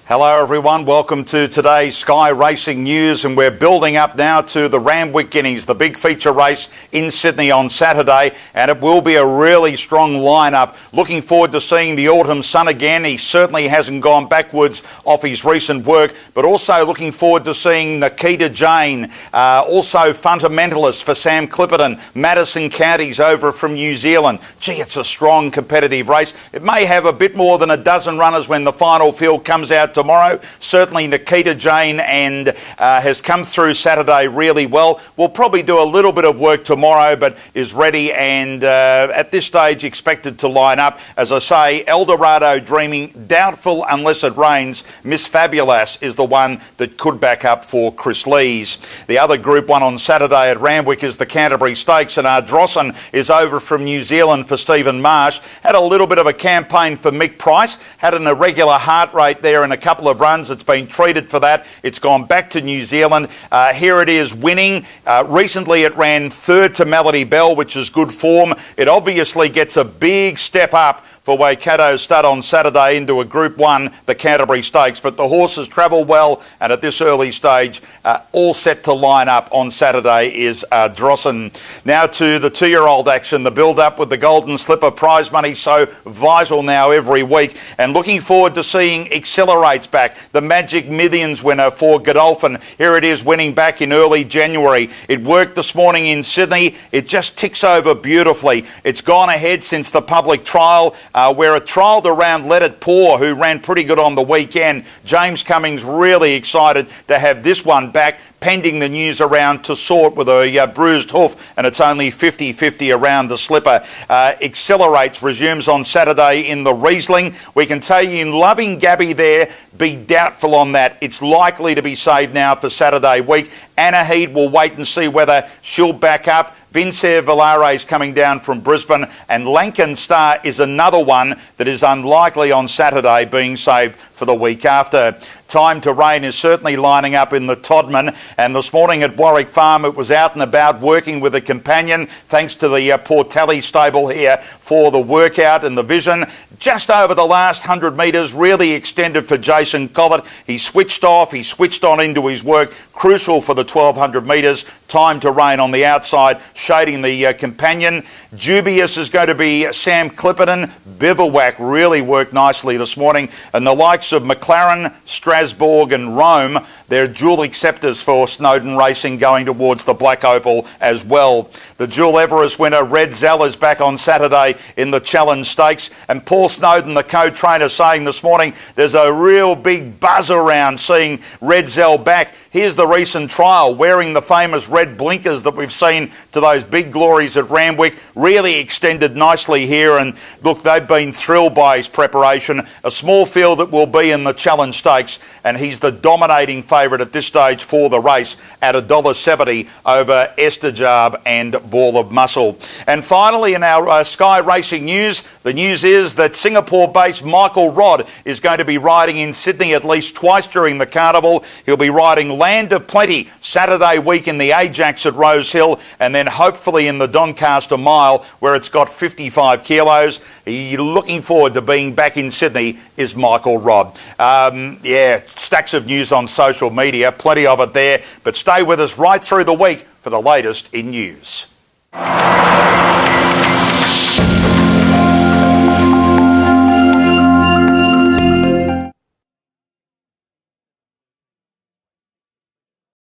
Hello everyone, welcome to today's Sky Racing News, and we're building up now to the Randwick Guineas, the big feature race in Sydney on Saturday, and it will be a really strong lineup. Looking forward to seeing the Autumn Sun again. He certainly hasn't gone backwards off his recent work, but also looking forward to seeing Nikita Jane, also Fundamentalist for Sam Clipperton, Madison Counties over from New Zealand. Gee, it's a strong competitive race. It may have a bit more than a dozen runners when the final field comes out tomorrow. Certainly Nikita Jane and has come through Saturday really well. We'll probably do a little bit of work tomorrow, but is ready and at this stage expected to line up. As I say, Eldorado Dreaming, doubtful unless it rains. Miss Fabulous is the one that could back up for Chris Lees. The other Group 1 on Saturday at Randwick is the Canterbury Stakes, and Ardrossan is over from New Zealand for Stephen Marsh. Had a little bit of a campaign for Mick Price, had an irregular heart rate there in a couple of runs. It's been treated for that. It's gone back to New Zealand. Here it is winning. Recently it ran third to Melody Bell, which is good form. It obviously gets a big step up for Waikato Stud on Saturday into a Group 1, the Canterbury Stakes. But the horses travel well, and at this early stage, all set to line up on Saturday is Drossen. Now to the 2-year-old action, the build-up with the Golden Slipper prize money so vital now every week. And looking forward to seeing Accelerates back, the Magic Millions winner for Godolphin. Here it is winning back in early January. It worked this morning in Sydney. It just ticks over beautifully. It's gone ahead since the public trial, where it trialled around Let It Pour, who ran pretty good on the weekend. James Cummings really excited to have this one back, pending the news around to sort with a bruised hoof, and it's only 50-50 around the slipper. Accelerates resumes on Saturday in the Riesling. We can tell you in Loving Gabby there, be doubtful on that. It's likely to be saved now for Saturday week. Anahid will wait and see whether she'll back up. Vincer Valare is coming down from Brisbane, and Lankan Star is another one that is unlikely on Saturday, being saved for the week after. Time to Rain is certainly lining up in the Todman, and this morning at Warwick Farm it was out and about working with a companion, thanks to the Portelli stable here for the workout and the vision. Just over the last 100 metres, really extended for Jason Collett. He switched off, he switched on into his work, crucial for the 1200 metres. Time to Rain on the outside, shading the companion. Dubious is going to be Sam Clipperton. Bivouac really worked nicely this morning, and the likes of McLaren, Strasbourg and Rome, they're dual acceptors for Snowden Racing going towards the Black Opal as well. The dual Everest winner Red Zell is back on Saturday in the Challenge Stakes, and Paul Snowden, the co-trainer, saying this morning there's a real big buzz around seeing Red Zell back. Here's the recent trial, wearing the famous red blinkers that we've seen to those big glories at Randwick. Really extended nicely here, and look, they've been thrilled by his preparation. A small field that will be in the Challenge Stakes, and he's the dominating favourite at this stage for the race at $1.70 over Estajab and Ball of Muscle. And finally, in our Sky Racing News, the news is that Singapore-based Michael Rodd is going to be riding in Sydney at least twice during the carnival. He'll be riding Land of Plenty Saturday week in the Ajax at Rose Hill, and then hopefully in the Doncaster Mile, where it's got 55 kilos. Looking forward to being back in Sydney is Michael Rodd. Stacks of news on social media, plenty of it there, but stay with us right through the week for the latest in news.